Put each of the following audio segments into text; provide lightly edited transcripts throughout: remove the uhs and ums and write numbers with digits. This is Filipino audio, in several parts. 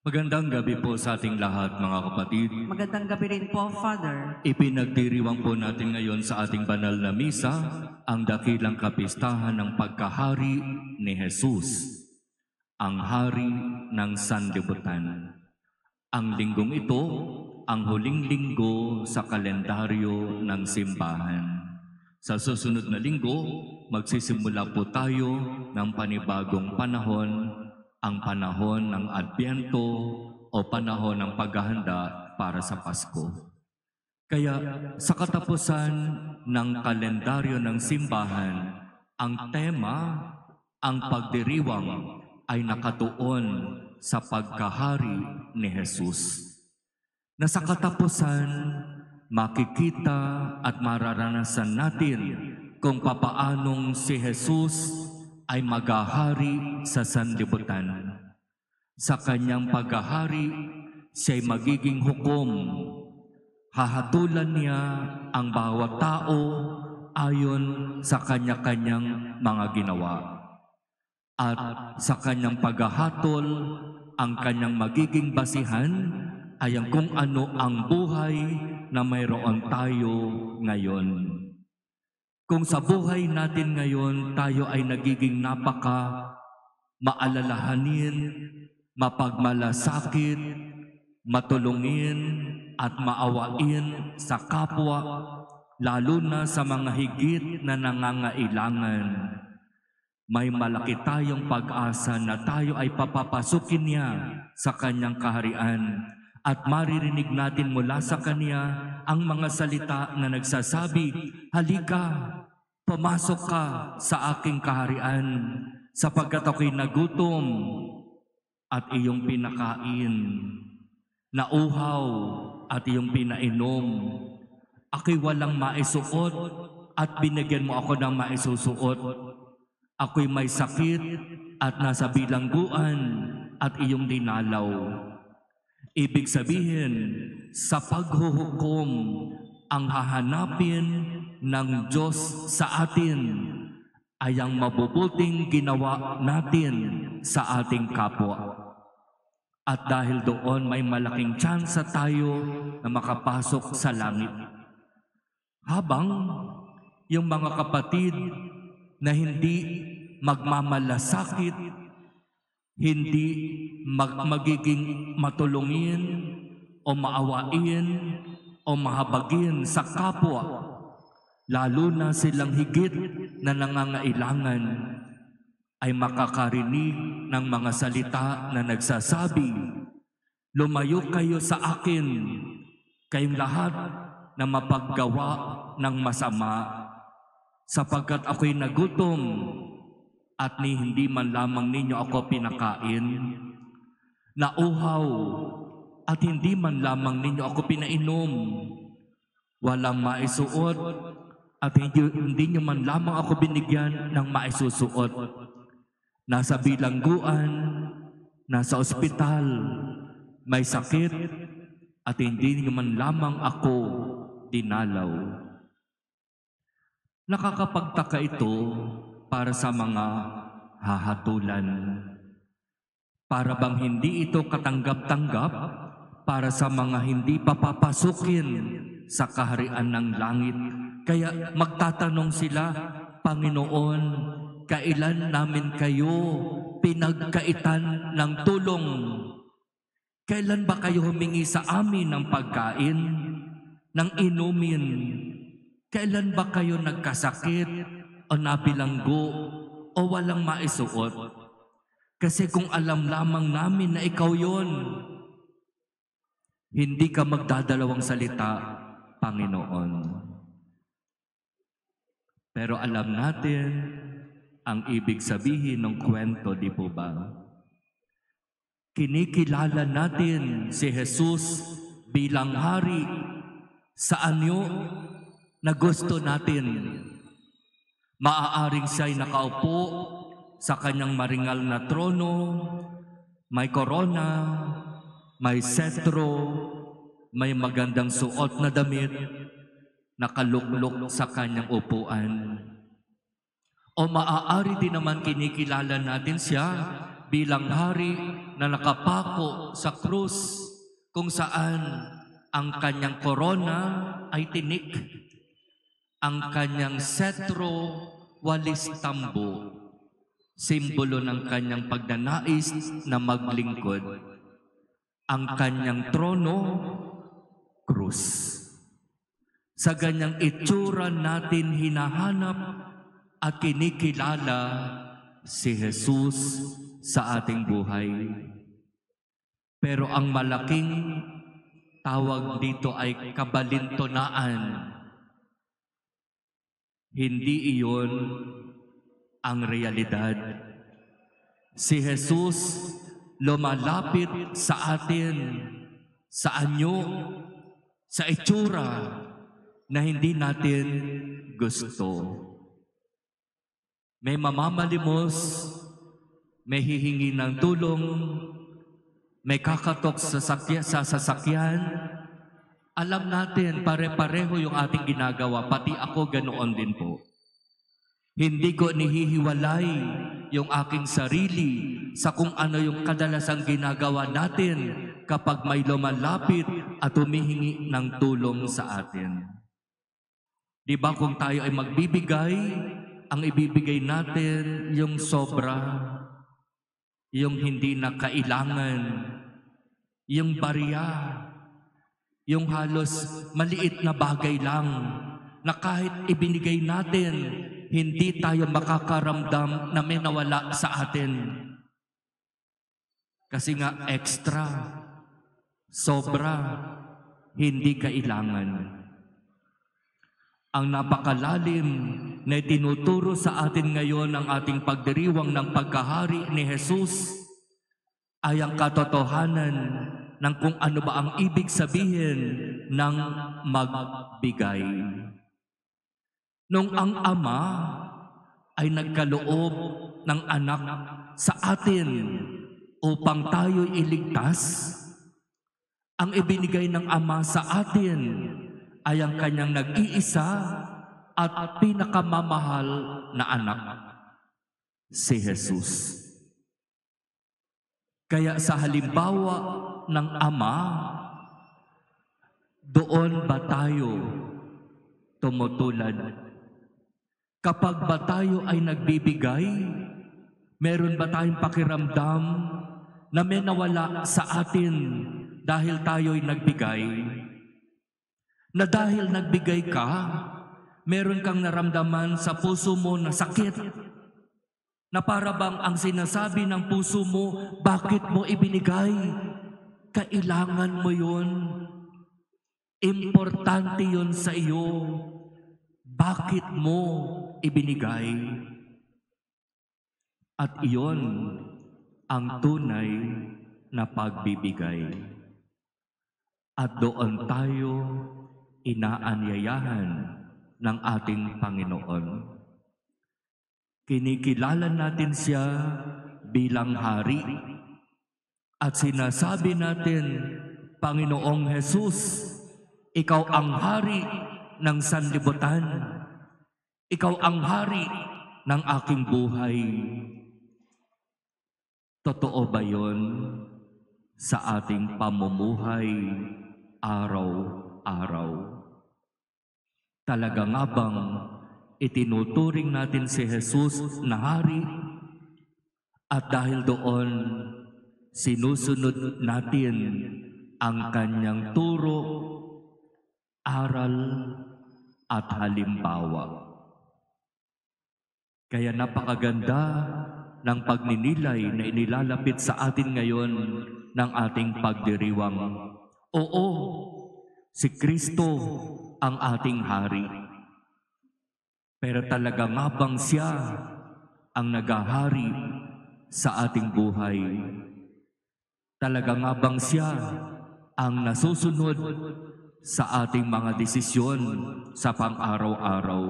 Magandang gabi po sa ating lahat, mga kapatid. Magandang gabi rin po, Father. Ipinagdiriwang po natin ngayon sa ating banal na misa ang dakilang kapistahan ng pagkahari ni Jesus, ang hari ng sanlibutan. Ang linggong ito, ang huling linggo sa kalendaryo ng simbahan. Sa susunod na linggo, magsisimula po tayo ng panibagong panahon, ang panahon ng Adbyento o panahon ng paghahanda para sa Pasko. Kaya sa katapusan ng kalendaryo ng simbahan, ang tema, ang pagdiriwang ay nakatuon sa pagkahari ni Jesus. Na sa katapusan, makikita at mararanasan natin kung papaanong si Jesus ay maghahari sa sanlibutan. Sa kanyang paghahari, siya'y magiging hukom. Hahatulan niya ang bawat tao ayon sa kanya-kanyang mga ginawa. At sa kanyang paghahatol, ang kanyang magiging basihan ay ang kung ano ang buhay na mayroon tayo ngayon. Kung sa buhay natin ngayon tayo ay nagiging maalalahanin, mapagmalasakit, matulungin at maawain sa kapwa, lalo na sa mga higit na nangangailangan. May malaki tayong pag-asa na tayo ay papapasukin niya sa kanyang kaharian at maririnig natin mula sa kanya ang mga salita na nagsasabi, "Halika, pumasok ka sa aking kaharian, sapagkat ako'y nagutom at iyong pinakain, nauhaw at iyong pinainom, ako'y walang maisuot at binigyan mo ako ng maisusuot, ako'y may sakit at nasa bilangguan at iyong dinalaw." Ibig sabihin, sa paghuhukom, ang hahanapin ng Diyos sa atin ay ang mabubuting ginawa natin sa ating kapwa. At dahil doon may malaking tsansa tayo na makapasok sa langit. Habang yung mga kapatid na hindi magmamalasakit, hindi magiging matulungin o maawain o mahabagin sa kapwa, lalo na silang higit na nangangailangan, ay makakarinig ng mga salita na nagsasabi, "Lumayo kayo sa akin, kayong lahat na mapaggawa ng masama, sapagkat ako'y nagutom at hindi man lamang ninyo ako pinakain, nauhaw at hindi man lamang ninyo ako pinainom, walang maisuot at hindi nyo man lamang ako binigyan ng maisusuot, nasa bilangguan, nasa ospital, may sakit at hindi nyo man lamang ako dinalaw." Nakakapagtaka ito para sa mga hahatulan. Para bang hindi ito katanggap-tanggap para sa mga hindi papapasukin sa kaharian ng langit. Kaya magtatanong sila, "Panginoon, kailan namin kayo pinagkaitan ng tulong? Kailan ba kayo humingi sa amin ng pagkain, ng inumin? Kailan ba kayo nagkasakit o nabilanggo o walang maisuot? Kasi kung alam lamang namin na ikaw yon, hindi ka magdadalawang salita, Panginoon." Pero alam natin ang ibig sabihin ng kwento, di po ba? Kinikilala natin si Jesus bilang hari sa anyo na gusto natin. Maaaring siya'y nakaupo sa kanyang maringal na trono, may korona, may setro, may magandang suot na damit, nakaluklok sa kanyang upuan. O maaari din naman kinikilala natin siya bilang hari na nakapako sa krus kung saan ang kanyang korona ay tinik, ang kanyang setro walis tambo, simbolo ng kanyang pagnanais na maglingkod, ang kanyang trono, krus. Sa ganyang itsura natin hinahanap at kinikilala si Jesus sa ating buhay. Pero ang malaking tawag dito ay kabalintonaan. Hindi iyon ang realidad. Si Jesus lumalapit sa atin, sa anyo, sa itsura na hindi natin gusto. May mamamalimos, may hihingi ng tulong, may kakatok sa sasakyan. Alam natin, pare-pareho yung ating ginagawa, pati ako ganoon din po. Hindi ko nihihiwalay yung aking sarili sa kung ano yung kadalasang ginagawa natin kapag may lumalapit at humihingi ng tulong sa atin. Di ba kung tayo ay magbibigay, ang ibibigay natin yung sobra, yung hindi na kailangan, yung barya, yung halos maliit na bagay lang na kahit ibinigay natin, hindi tayo makakaramdam na may nawala sa atin. Kasi nga extra, sobra, hindi kailangan. Ang napakalalim na tinuturo sa atin ngayon ng ating pagdiriwang ng pagkahari ni Jesus ay ang katotohanan ng kung ano ba ang ibig sabihin ng magbigay. Nung ang Ama ay nagkaloob ng anak sa atin upang tayo'y iligtas, ang ibinigay ng Ama sa atin ay ang kanyang nag-iisa at pinakamamahal na anak, si Jesus. Kaya sa halimbawa ng Ama, doon ba tayo tumutulad? Kapag ba tayo ay nagbibigay, meron ba tayong pakiramdam na may nawala sa atin dahil tayo'y nagbigay? Na dahil nagbigay ka, meron kang naramdaman sa puso mo na sakit, na para bang ang sinasabi ng puso mo, bakit mo ibinigay? Kailangan mo yun. Importante yun sa iyo. Bakit mo ibinigay? At iyon ang tunay na pagbibigay. At doon tayo inaanyayahan ng ating Panginoon. Kinikilala natin siya bilang hari at sinasabi natin, Panginoong Jesus, ikaw ang hari ng sanlibutan. Ikaw ang hari ng aking buhay. Totoo ba yun sa ating pamumuhay araw-araw? Talaga nga bang itinuturing natin si Jesus na hari at dahil doon sinusunod natin ang kanyang turo, aral at halimbawa? Kaya napakaganda ng pagninilay na inilalapit sa atin ngayon ng ating pagdiriwang. Oo, si Kristo ang ating hari. Pero talaga nga bang siya ang nagahari sa ating buhay? Talaga nga bang siya ang nasusunod sa ating mga desisyon sa pang-araw-araw?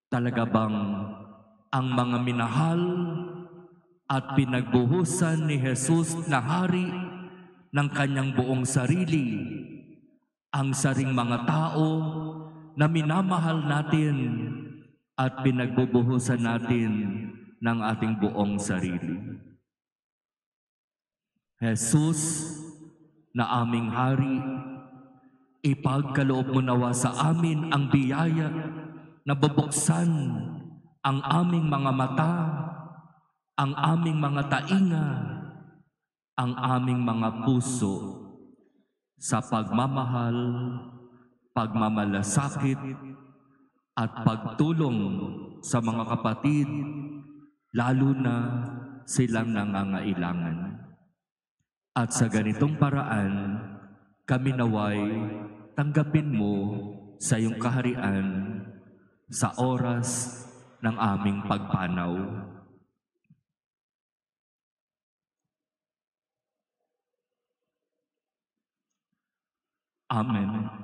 Talaga bang ang mga minahal at pinagbuhusan ni Jesus na hari ng kanyang buong sarili, ang saring mga tao na minamahal natin at pinagbubuhusan natin ng ating buong sarili? Jesus na aming Hari, ipagkaloob mo nawa sa amin ang biyaya na bubuksan ang aming mga mata, ang aming mga tainga, ang aming mga puso sa pagmamahal, pagmamalasakit, at pagtulong sa mga kapatid, lalo na silang nangangailangan. At sa ganitong paraan, kami naway tanggapin mo sa iyong kaharian sa oras ng aming pagpanaw. Amen.